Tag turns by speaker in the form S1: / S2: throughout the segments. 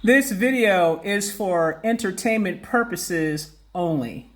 S1: This video is for entertainment purposes only.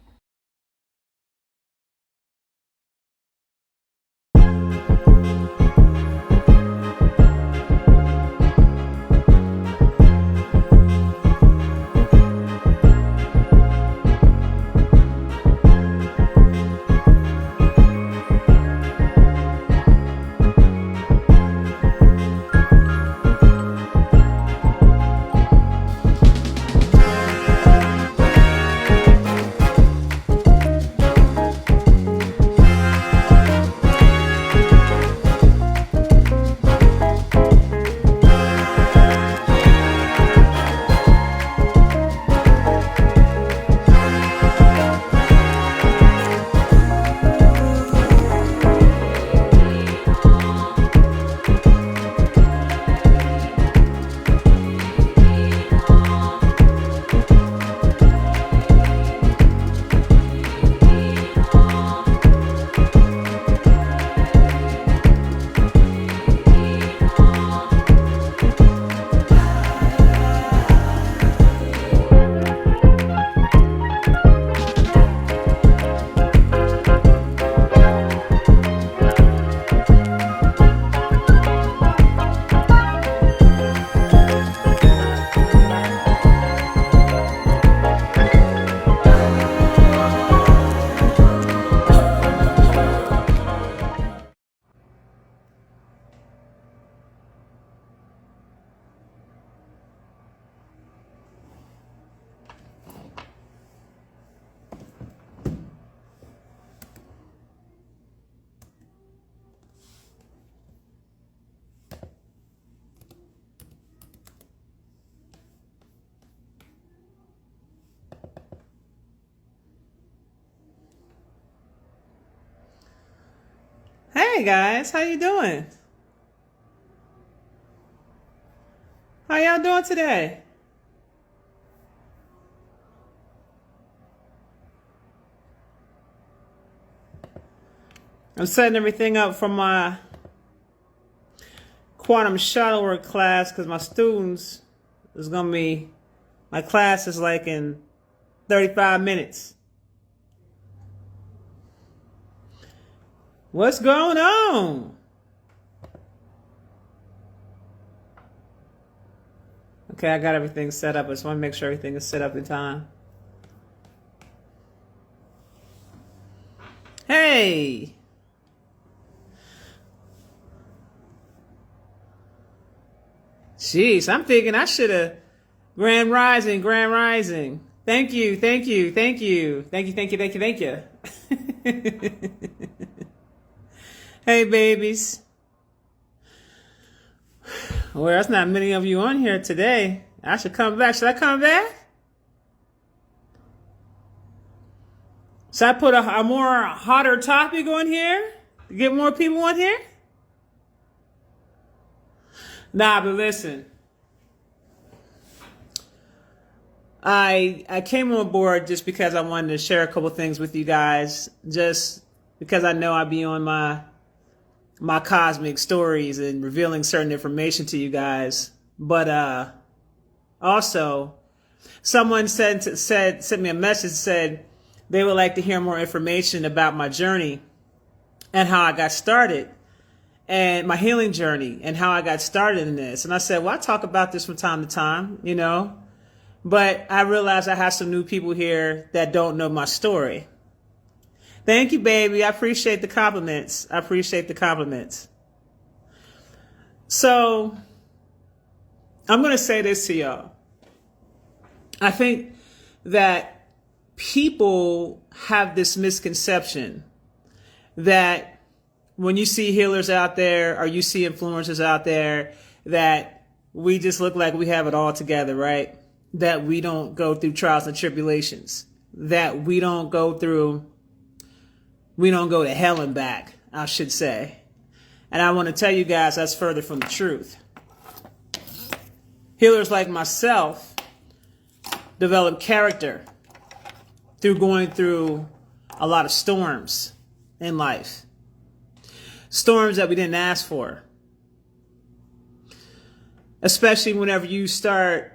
S1: Hey guys, how you doing? How y'all doing today? I'm setting everything up for my quantum shadow work class because my students is gonna be, my class is like in 35 minutes. What's going on? Okay, I got everything set up. I just want to make sure everything is set up in time. Hey! Jeez, I'm thinking I should have Grand Rising, Grand Rising. Thank you, thank you, thank you. Thank you, thank you, thank you, thank you. Hey, babies. Well, there's not many of you on here today. I should come back. Should I come back? Should I put a more hotter topic on here to get more people on here? Nah, but listen. I came on board just because I wanted to share a couple things with you guys. Just because I know I'd be on my cosmic stories and revealing certain information to you guys. But also, someone sent me a message, said they would like to hear more information about my journey and how I got started and my healing journey and how I got started in this. And I said, well, I talk about this from time to time, you know, but I realized I have some new people here that don't know my story. Thank you, baby. I appreciate the compliments. I appreciate the compliments. So I'm going to say this to y'all. I think that people have this misconception that when you see healers out there or you see influencers out there, that we just look like we have it all together, right? That we don't go through trials and tribulations, that we don't go to hell and back, I should say. And I want to tell you guys that's further from the truth. Healers like myself develop character through going through a lot of storms in life. Storms that we didn't ask for. especially whenever you start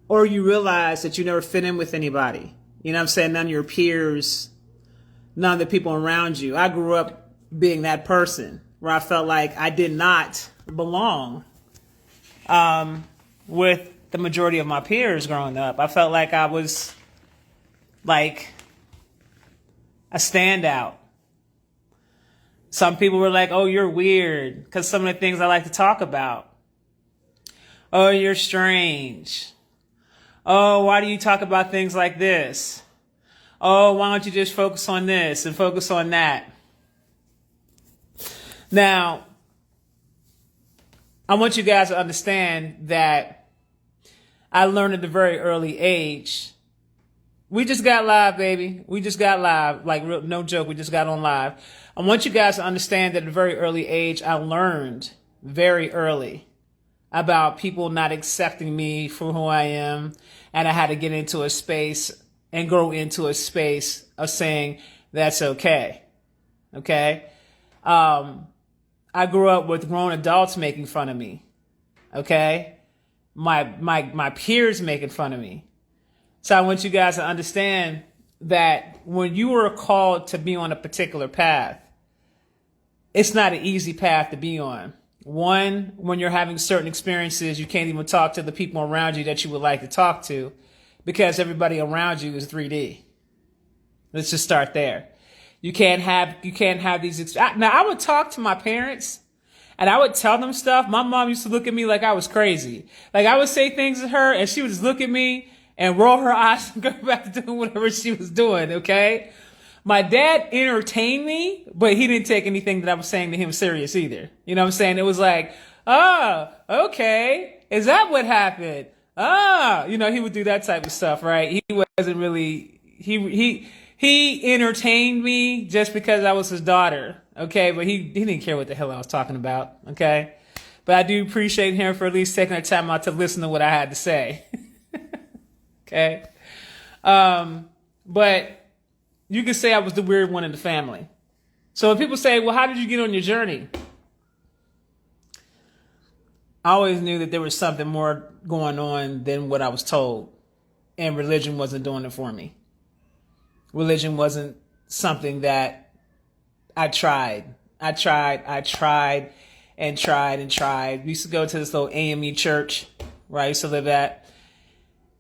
S1: or you realize that you never fit in with anybody. You know what I'm saying? None of your peers, none of the people around you. I grew up being that person where I felt like I did not belong with the majority of my peers growing up. I felt like I was like a standout. Some people were like, oh, you're weird, because some of the things I like to talk about. Oh, you're strange. Oh, why do you talk about things like this? Oh, why don't you just focus on this and focus on that? Now, I want you guys to understand that I learned at a very early age. We just got live, baby. We just got live. Like, no joke, we just got on live. I want you guys to understand that at a very early age, I learned very early about people not accepting me for who I am. And I had to get into a space and grow into a space of saying, that's okay. Okay? I grew up with grown adults making fun of me. Okay? My peers making fun of me. So I want you guys to understand that when you are called to be on a particular path, it's not an easy path to be on. One, when you're having certain experiences, you can't even talk to the people around you that you would like to talk to because everybody around you is 3D. Let's just start there. You can't have these. Now, I would talk to my parents and I would tell them stuff. My mom used to look at me like I was crazy. Like, I would say things to her and she would just look at me and roll her eyes and go back to doing whatever she was doing, okay? My dad entertained me, but he didn't take anything that I was saying to him serious either. You know what I'm saying? It was like, oh, okay. Is that what happened? Ah, he would do that type of stuff, right? He wasn't really, he entertained me just because I was his daughter, okay? But he didn't care what the hell I was talking about, okay? But I do appreciate him for at least taking the time out to listen to what I had to say. Okay. But you could say I was the weird one in the family. So if people say, well, how did you get on your journey? I always knew that there was something more going on than what I was told. And religion wasn't doing it for me. Religion wasn't something that I tried. I tried and tried. We used to go to this little AME church where I used to live at.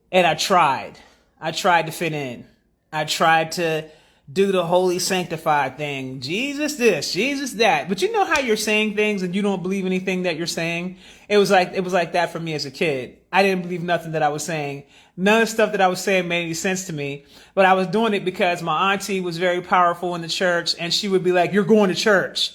S1: And I tried to fit in. I tried to do the holy sanctified thing. Jesus this, Jesus that. But you know how you're saying things and you don't believe anything that you're saying? It was like that for me as a kid. I didn't believe nothing that I was saying. None of the stuff that I was saying made any sense to me. But I was doing it because my auntie was very powerful in the church and she would be like, you're going to church.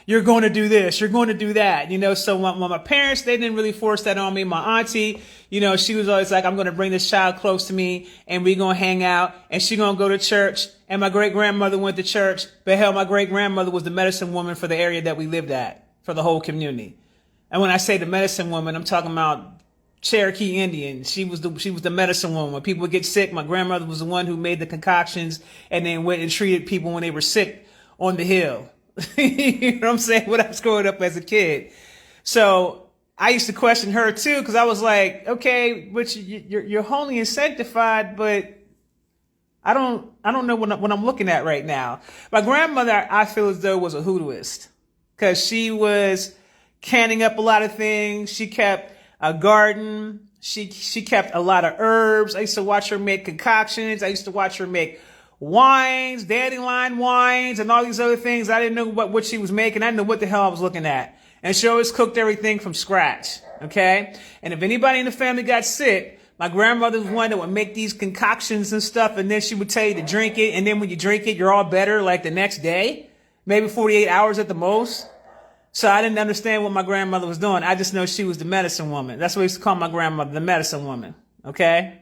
S1: You're going to do this. You're going to do that. So when my parents, they didn't really force that on me. My auntie, she was always like, I'm going to bring this child close to me and we're going to hang out and she's going to go to church. And my great grandmother went to church. But hell, my great grandmother was the medicine woman for the area that we lived at, for the whole community. And when I say the medicine woman, I'm talking about Cherokee Indian. She was the medicine woman. When people would get sick, my grandmother was the one who made the concoctions and then went and treated people when they were sick on the hill. You know what I'm saying? When I was growing up as a kid. So I used to question her too, because I was like, okay, but you're holy and sanctified, but I don't know what I'm looking at right now. My grandmother, I feel as though, was a hoodooist because she was canning up a lot of things. She kept a garden. She kept a lot of herbs. I used to watch her make concoctions. I used to watch her make wines, dandelion wines, and all these other things. I didn't know what she was making. I didn't know what the hell I was looking at. And she always cooked everything from scratch. Okay? And if anybody in the family got sick, my grandmother was one that would make these concoctions and stuff, and then she would tell you to drink it. And then when you drink it, you're all better like the next day, maybe 48 hours at the most. So I didn't understand what my grandmother was doing. I just know she was the medicine woman. That's what we used to call my grandmother, the medicine woman. Okay?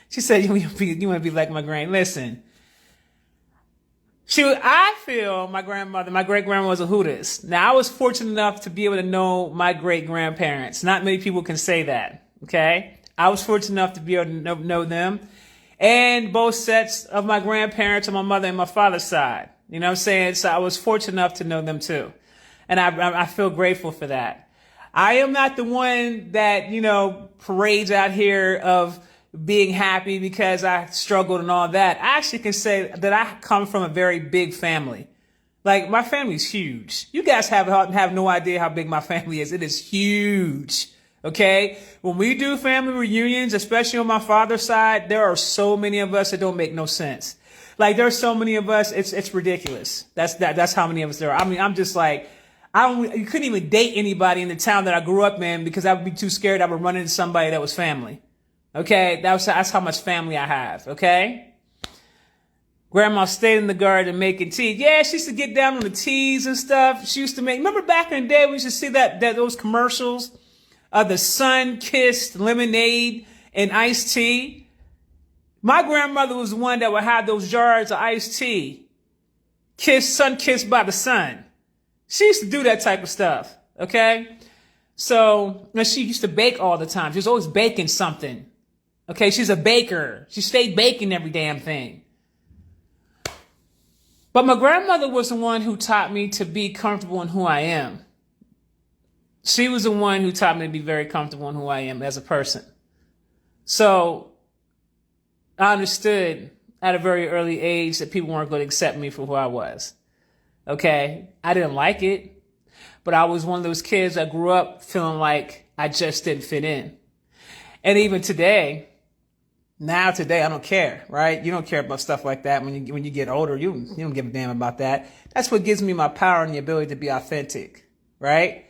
S1: She said, you want to be like my grand. Listen. I feel my great grandma was a hoodooist. Now, I was fortunate enough to be able to know my great grandparents. Not many people can say that. Okay. I was fortunate enough to be able to know them and both sets of my grandparents on my mother and my father's side. You know what I'm saying? So I was fortunate enough to know them too. And I feel grateful for that. I am not the one that, parades out here of being happy because I struggled and all that. I actually can say that I come from a very big family. Like, my family's huge. You guys have no idea how big my family is. It is huge. Okay? When we do family reunions, especially on my father's side, there are so many of us that don't make no sense. Like, there's so many of us, it's ridiculous. That's how many of us there are. I mean, I'm just like, you couldn't even date anybody in the town that I grew up in because I would be too scared I would run into somebody that was family. Okay? That's how much family I have. Okay? Grandma stayed in the garden making tea. Yeah, she used to get down on the teas and stuff. She used to remember back in the day we used to see those commercials of the sun-kissed lemonade and iced tea? My grandmother was the one that would have those jars of iced tea. Sun-kissed by the sun. She used to do that type of stuff, okay? So, and she used to bake all the time. She was always baking something. Okay, she's a baker. She stayed baking every damn thing. But my grandmother was the one who taught me to be comfortable in who I am. She was the one who taught me to be very comfortable in who I am as a person. So I understood at a very early age that people weren't going to accept me for who I was. Okay? I didn't like it, but I was one of those kids that grew up feeling like I just didn't fit in. And even today, I don't care, right? You don't care about stuff like that when you get older. You don't give a damn about that. That's what gives me my power and the ability to be authentic, right?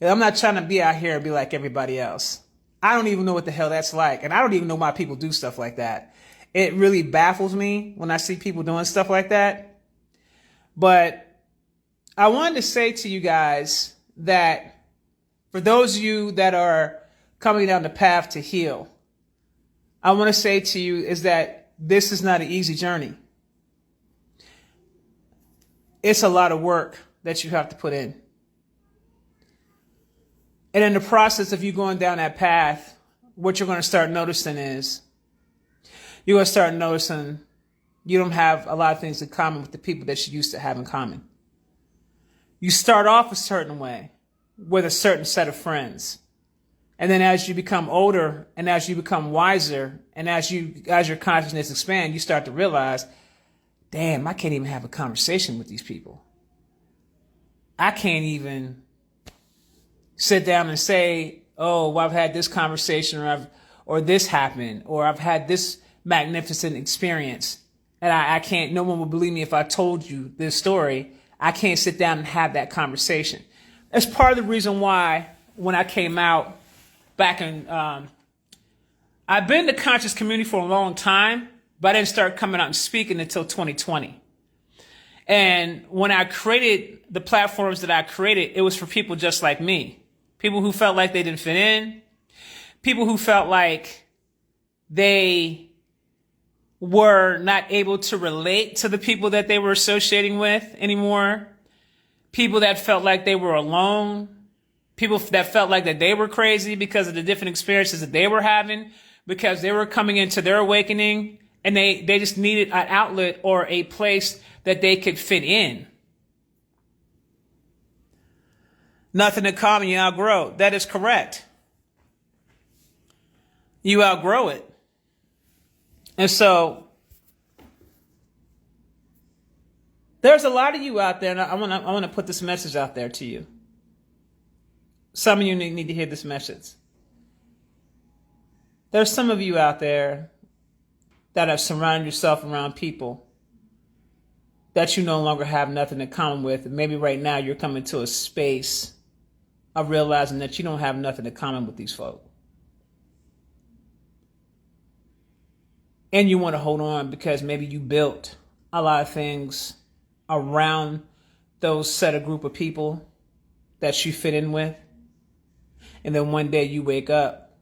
S1: I'm not trying to be out here and be like everybody else. I don't even know what the hell that's like. And I don't even know why people do stuff like that. It really baffles me when I see people doing stuff like that. But I wanted to say to you guys that for those of you that are coming down the path to heal, I want to say to you is that this is not an easy journey. It's a lot of work that you have to put in. And in the process of you going down that path, what you're going to start noticing is you're going to start noticing you don't have a lot of things in common with the people that you used to have in common. You start off a certain way with a certain set of friends. And then as you become older and as you become wiser and as your consciousness expands, you start to realize, damn, I can't even have a conversation with these people. I can't even sit down and say, oh, well, I've had this conversation or this happened or I've had this magnificent experience. And I can't, no one will believe me if I told you this story. I can't sit down and have that conversation. That's part of the reason why when I came out back in, I've been in the conscious community for a long time, but I didn't start coming out and speaking until 2020. And when I created the platforms that I created, it was for people just like me. People who felt like they didn't fit in. People who felt like they were not able to relate to the people that they were associating with anymore. People that felt like they were alone. People that felt like that they were crazy because of the different experiences that they were having, because they were coming into their awakening and they just needed an outlet or a place that they could fit in. Nothing in common, you outgrow. That is correct. You outgrow it. And so there's a lot of you out there, and I want to put this message out there to you. Some of you need to hear this message. There's some of you out there that have surrounded yourself around people that you no longer have nothing in common with. And maybe right now you're coming to a space of realizing that you don't have nothing in common with these folk. And you want to hold on because maybe you built a lot of things around those set of group of people that you fit in with. And then one day you wake up,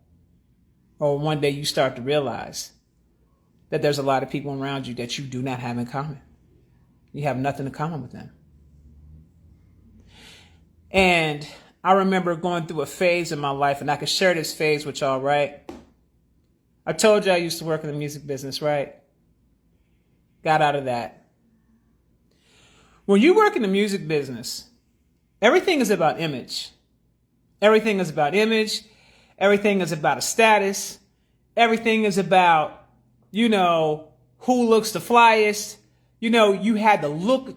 S1: or one day you start to realize that there's a lot of people around you that you do not have in common. You have nothing in common with them. And I remember going through a phase in my life, and I can share this phase with y'all, right? I told you I used to work in the music business, right? Got out of that. When you work in the music business, everything is about image. Everything is about image. Everything is about a status. Everything is about, who looks the flyest. You had to look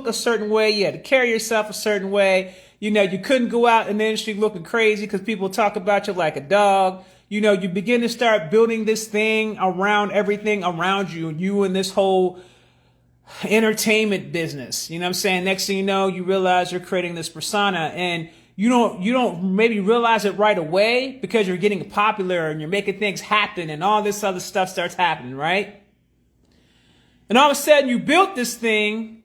S1: a certain way. You had to carry yourself a certain way. You couldn't go out in the industry looking crazy because people talk about you like a dog. You begin to start building this thing around everything around you, and you in this whole entertainment business. You know what I'm saying? Next thing you know, you realize you're creating this persona, and you don't maybe realize it right away because you're getting popular and you're making things happen and all this other stuff starts happening, right? And all of a sudden you built this thing,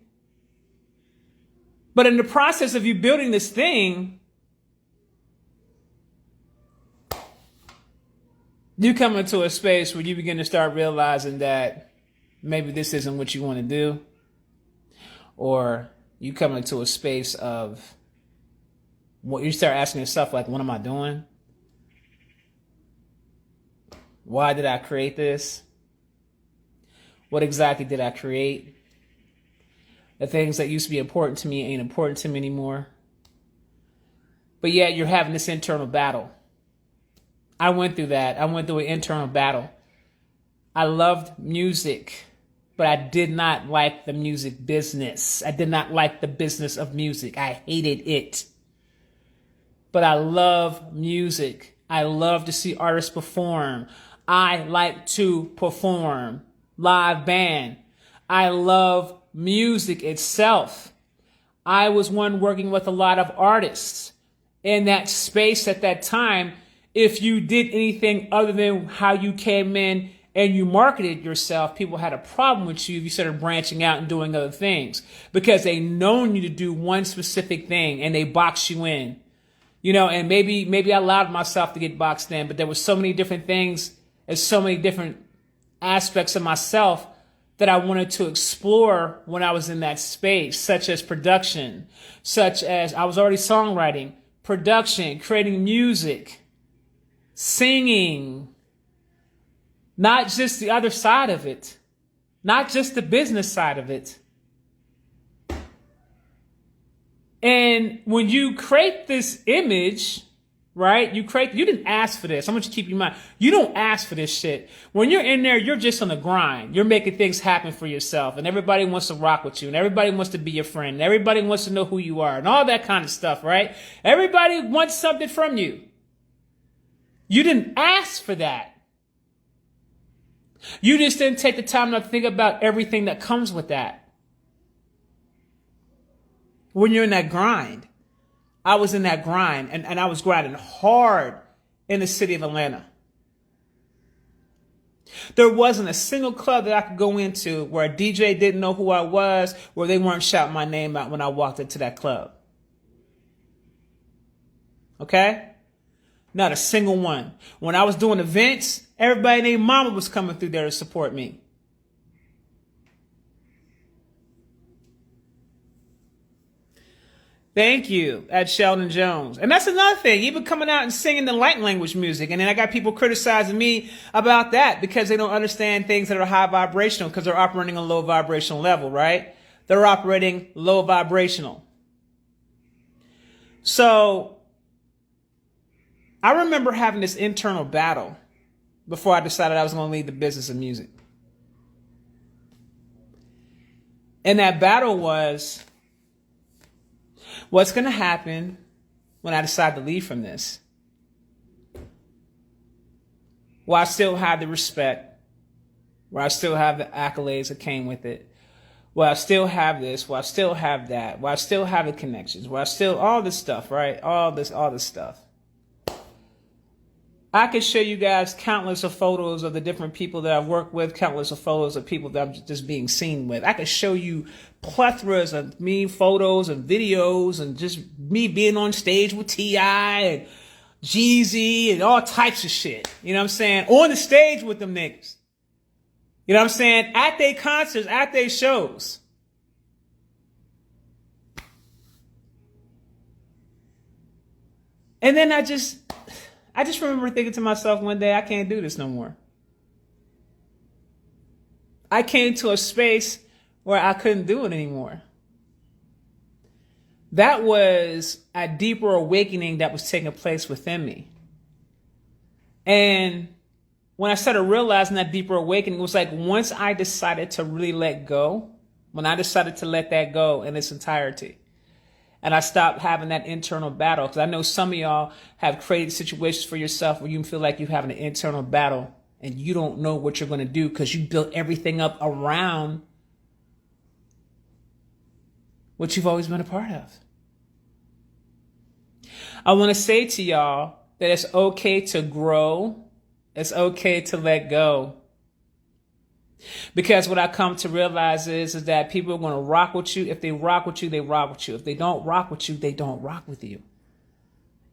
S1: but in the process of you building this thing, you come into a space where you begin to start realizing that maybe this isn't what you want to do. Or you come into a space of what you start asking yourself, like, what am I doing? Why did I create this? What exactly did I create? The things that used to be important to me ain't important to me anymore. But yet you're having this internal battle. I went through that. I went through an internal battle. I loved music, but I did not like the music business. I did not like the business of music. I hated it. But I love music. I love to see artists perform. I like to perform. Live band. I love music itself. I was one working with a lot of artists in that space at that time. If you did anything other than how you came in and you marketed yourself, people had a problem with you if you started branching out and doing other things because they known you to do one specific thing and they boxed you in. And maybe I allowed myself to get boxed in, but there were so many different things and so many different aspects of myself that I wanted to explore when I was in that space, such as production, such as I was already songwriting, production, creating music, singing, not just the other side of it, not just the business side of it. And when you create this image, right, you didn't ask for this. I want you to keep in mind, you don't ask for this shit. When you're in there, you're just on the grind. You're making things happen for yourself, and everybody wants to rock with you, and everybody wants to be your friend, and everybody wants to know who you are, and all that kind of stuff, right? Everybody wants something from you. You didn't ask for that. You just didn't take the time to think about everything that comes with that. When you're in that grind, I was in that grind, and I was grinding hard in the city of Atlanta. There wasn't a single club that I could go into where a DJ didn't know who I was, where they weren't shouting my name out when I walked into that club. Okay? Not a single one. When I was doing events, everybody named Mama was coming through there to support me. Thank you, at Sheldon Jones. And that's another thing, even coming out and singing the light language music. And then I got people criticizing me about that because they don't understand things that are high vibrational because they're operating on low vibrational level, right? They're operating low vibrational. So I remember having this internal battle before I decided I was going to leave the business of music. And that battle was, what's going to happen when I decide to leave from this? Will I still have the respect? Will I still have the accolades that came with it? Will I still have this? Will I still have that? Will I still have the connections? Will I still, all this stuff, right? All this stuff. I could show you guys countless of photos of the different people that I've worked with, countless of photos of people that I'm just being seen with. I could show you plethoras of me photos and videos and just me being on stage with T.I. and Jeezy and all types of shit. You know what I'm saying? On the stage with them niggas. You know what I'm saying? At their concerts, at their shows. And then I just remember thinking to myself one day, I can't do this no more. I came to a space where I couldn't do it anymore. That was a deeper awakening that was taking place within me. And when I started realizing that deeper awakening, it was like once I decided to really let go, when I decided to let that go in its entirety, and I stopped having that internal battle, because I know some of y'all have created situations for yourself where you feel like you're having an internal battle and you don't know what you're going to do because you built everything up around what you've always been a part of. I want to say to y'all that it's okay to grow. It's okay to let go. Because what I come to realize is that people are going to rock with you. If they rock with you, they rock with you. If they don't rock with you, they don't rock with you.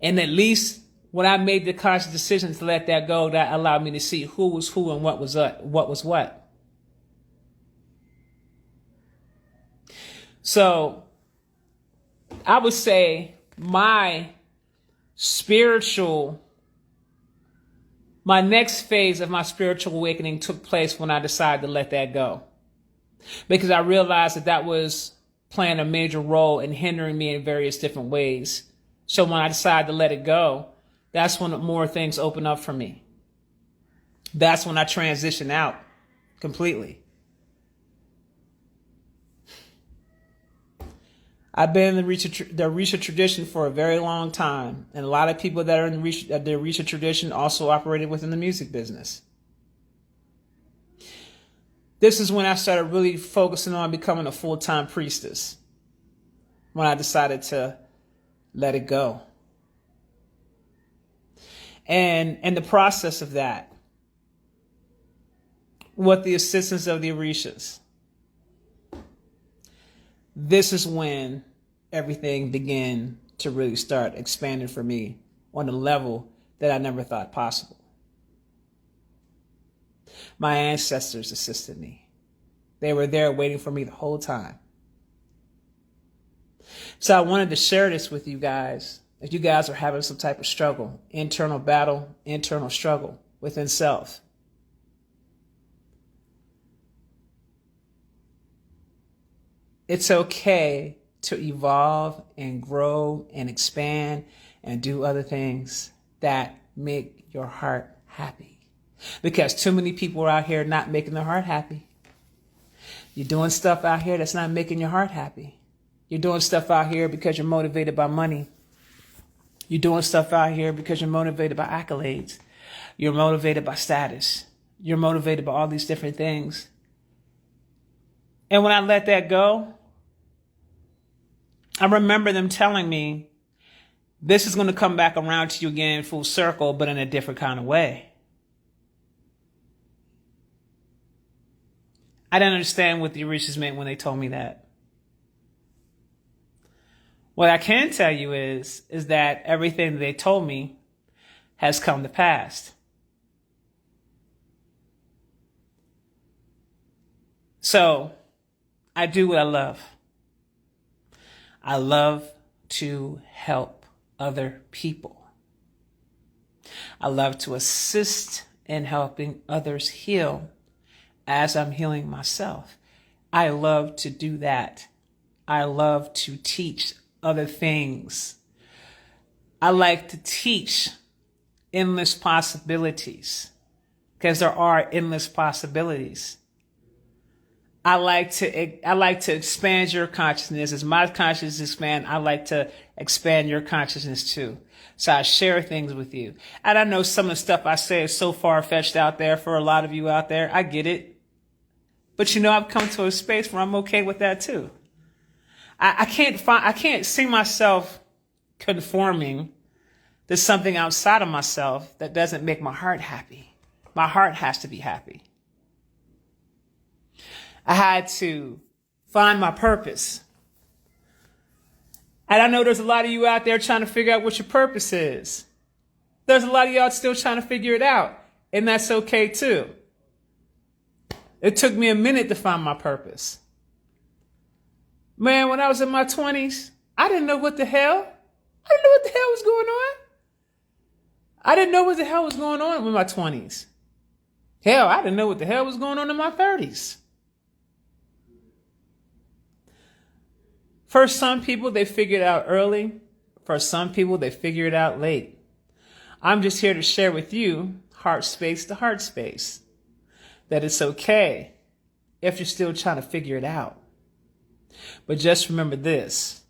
S1: And at least when I made the conscious decision to let that go, that allowed me to see who was who and what was what. So I would say my next phase of my spiritual awakening took place when I decided to let that go. Because I realized that was playing a major role in hindering me in various different ways. So when I decided to let it go, that's when more things open up for me. That's when I transition out completely. I've been in the research tradition for a very long time. And a lot of people that are in the research tradition also operated within the music business. This is when I started really focusing on becoming a full-time priestess. When I decided to let it go. And in the process of that, with the assistance of the Orishas, this is when everything began to really start expanding for me on a level that I never thought possible. My ancestors assisted me. They were there waiting for me the whole time. So I wanted to share this with you guys. If you guys are having some type of struggle, internal battle, internal struggle within self, it's okay to evolve and grow and expand and do other things that make your heart happy. Because too many people are out here not making their heart happy. You're doing stuff out here that's not making your heart happy. You're doing stuff out here because you're motivated by money. You're doing stuff out here because you're motivated by accolades. You're motivated by status. You're motivated by all these different things. And when I let that go, I remember them telling me, this is going to come back around to you again full circle, but in a different kind of way. I didn't understand what the Orishas meant when they told me that. What I can tell you is that everything that they told me has come to pass. So I do what I love. I love to help other people. I love to assist in helping others heal as I'm healing myself. I love to do that. I love to teach other things. I like to teach endless possibilities because there are endless possibilities. I like to expand your consciousness. As my consciousness expands, I like to expand your consciousness too. So I share things with you. And I know some of the stuff I say is so far-fetched out there for a lot of you out there. I get it. But I've come to a space where I'm okay with that too. I can't see myself conforming to something outside of myself that doesn't make my heart happy. My heart has to be happy. I had to find my purpose. And I know there's a lot of you out there trying to figure out what your purpose is. There's a lot of y'all still trying to figure it out. And that's okay too. It took me a minute to find my purpose. Man, when I was in my 20s, I didn't know what the hell. I didn't know what the hell was going on. I didn't know what the hell was going on in my 20s. Hell, I didn't know what the hell was going on in my 30s. For some people, they figure it out early. For some people, they figure it out late. I'm just here to share with you, heart space to heart space, that it's okay if you're still trying to figure it out. But just remember this.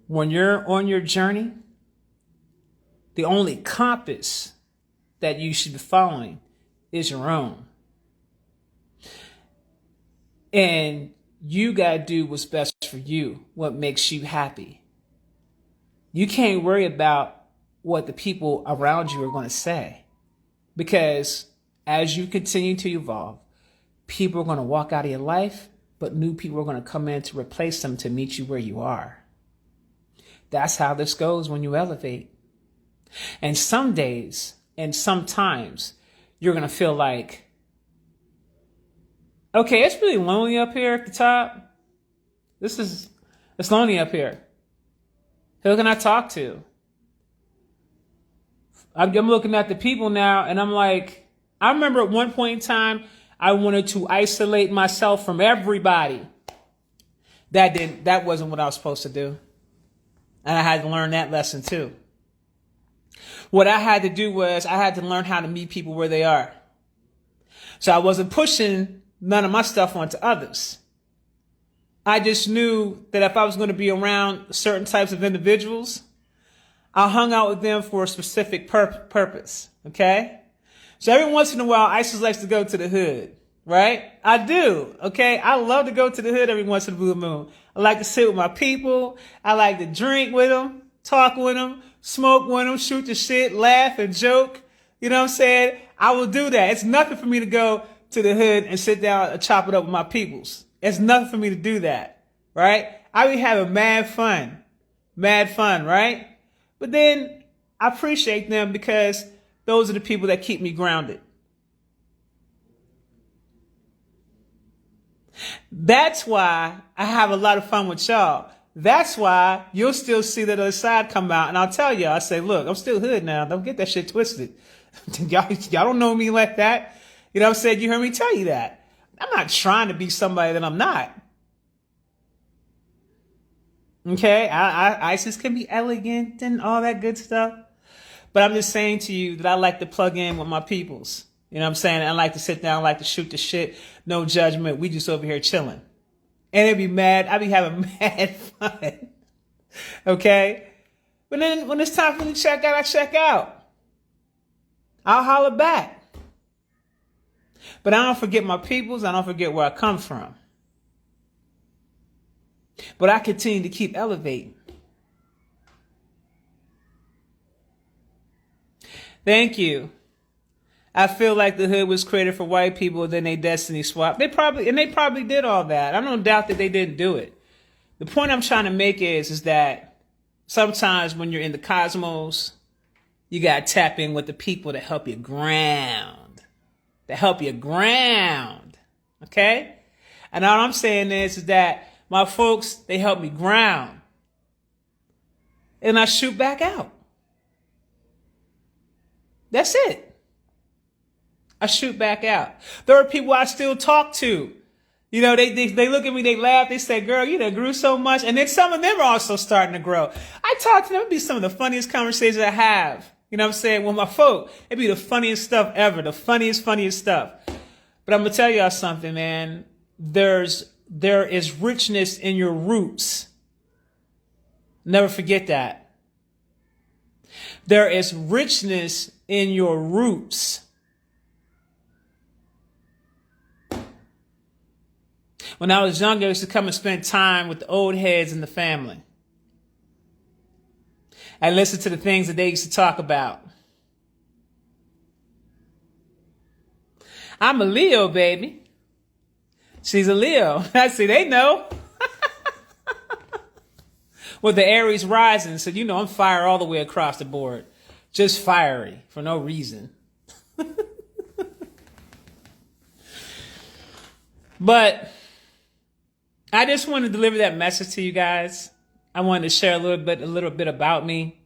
S1: When you're on your journey, the only compass that you should be following is your own. And you got to do what's best for you, what makes you happy. You can't worry about what the people around you are going to say. Because as you continue to evolve, people are going to walk out of your life, but new people are going to come in to replace them to meet you where you are. That's how this goes when you elevate. And some days and sometimes you're going to feel like, okay, it's really lonely up here at the top. It's lonely up here. Who can I talk to? I'm looking at the people now and I'm like, I remember at one point in time, I wanted to isolate myself from everybody. That wasn't what I was supposed to do. And I had to learn that lesson too. What I had to do was I had to learn how to meet people where they are. So I wasn't pushing none of my stuff onto others. I just knew that if I was going to be around certain types of individuals, I hung out with them for a specific purpose. Okay. So every once in a while, Isis likes to go to the hood, right? I do. Okay. I love to go to the hood every once in a blue moon. I like to sit with my people. I like to drink with them, talk with them, smoke with them, shoot the shit, laugh and joke. You know what I'm saying? I will do that. It's nothing for me to go to the hood and sit down and chop it up with my peoples. It's nothing for me to do that, right? I be having mad fun, right? But then I appreciate them because those are the people that keep me grounded. That's why I have a lot of fun with y'all. That's why you'll still see that other side come out. And I'll tell you, I say, look, I'm still hood now. Don't get that shit twisted. y'all don't know me like that. You know what I'm saying? You heard me tell you that. I'm not trying to be somebody that I'm not. Okay? Isis can be elegant and all that good stuff. But I'm just saying to you that I like to plug in with my peoples. You know what I'm saying? I like to sit down, I like to shoot the shit. No judgment. We just over here chilling. And it'd be mad. I be having mad fun. Okay? But then when it's time for me to check out, I check out. I'll holler back. But I don't forget my peoples. I don't forget where I come from. But I continue to keep elevating. Thank you. I feel like the hood was created for white people, then they destiny swapped. They probably did all that. I don't doubt that they didn't do it. The point I'm trying to make is that sometimes when you're in the cosmos, you got to tap in with the people to help you ground. Okay? And all I'm saying is that my folks, they help me ground. And I shoot back out. That's it. I shoot back out. There are people I still talk to. You know, they look at me, they laugh, they say, girl, you done grew so much. And then some of them are also starting to grow. I talk to them, it'd be some of the funniest conversations I have. You know what I'm saying? With my folk, it'd be the funniest stuff ever. The funniest stuff. But I'm going to tell y'all something, man. There is richness in your roots. Never forget that. There is richness in your roots. When I was younger, I used to come and spend time with the old heads in the family. I listened to the things that they used to talk about. I'm a Leo, baby. She's a Leo. I see, they know. With the Aries rising, so you know I'm fire all the way across the board. Just fiery for no reason. But I just want to deliver that message to you guys. I wanted to share a little bit about me.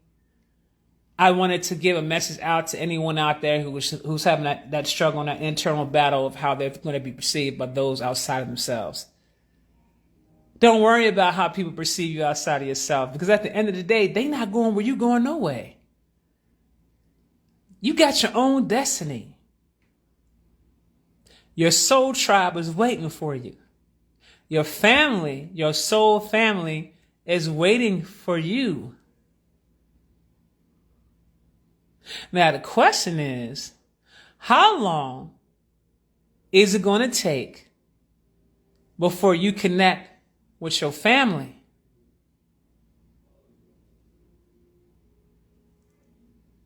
S1: I wanted to give a message out to anyone out there who's having that struggle and that internal battle of how they're going to be perceived by those outside of themselves. Don't worry about how people perceive you outside of yourself, because at the end of the day, they not going where you going no way. You got your own destiny. Your soul tribe is waiting for you. Your family, your soul family, is waiting for you. Now the question is, how long is it going to take before you connect with your family?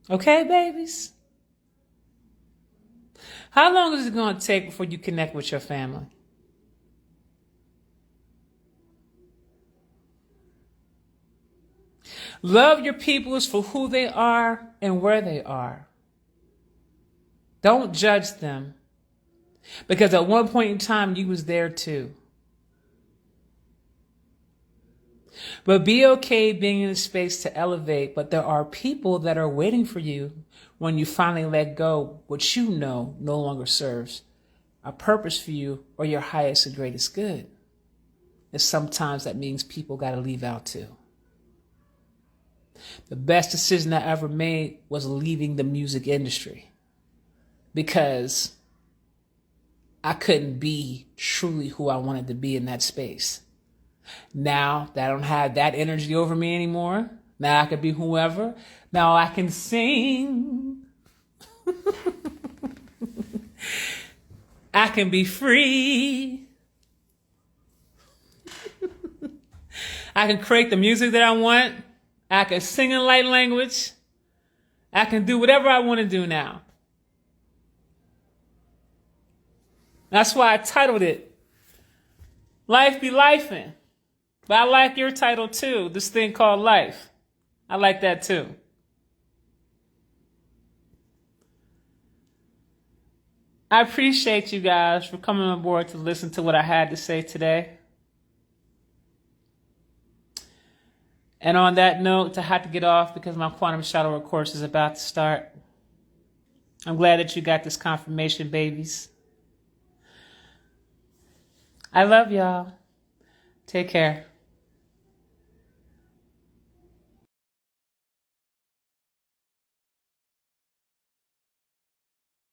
S1: Okay, babies? How long is it going to take before you connect with your family? Love your peoples for who they are and where they are. Don't judge them, because at one point in time you was there too. But be okay being in a space to elevate, but there are people that are waiting for you when you finally let go what you know no longer serves a purpose for you or your highest and greatest good. And sometimes that means people got to leave out too. The best decision I ever made was leaving the music industry, because I couldn't be truly who I wanted to be in that space. Now that I don't have that energy over me anymore, now I can be whoever. Now I can sing. I can be free. I can create the music that I want. I can sing in light language. I can do whatever I want to do now. That's why I titled it Life Be Lifin'. But I like your title too, this thing called life. I like that too. I appreciate you guys for coming on board to listen to what I had to say today. And on that note, I have to get off because my quantum shadow course is about to start. I'm glad that you got this confirmation, babies. I love y'all. Take care.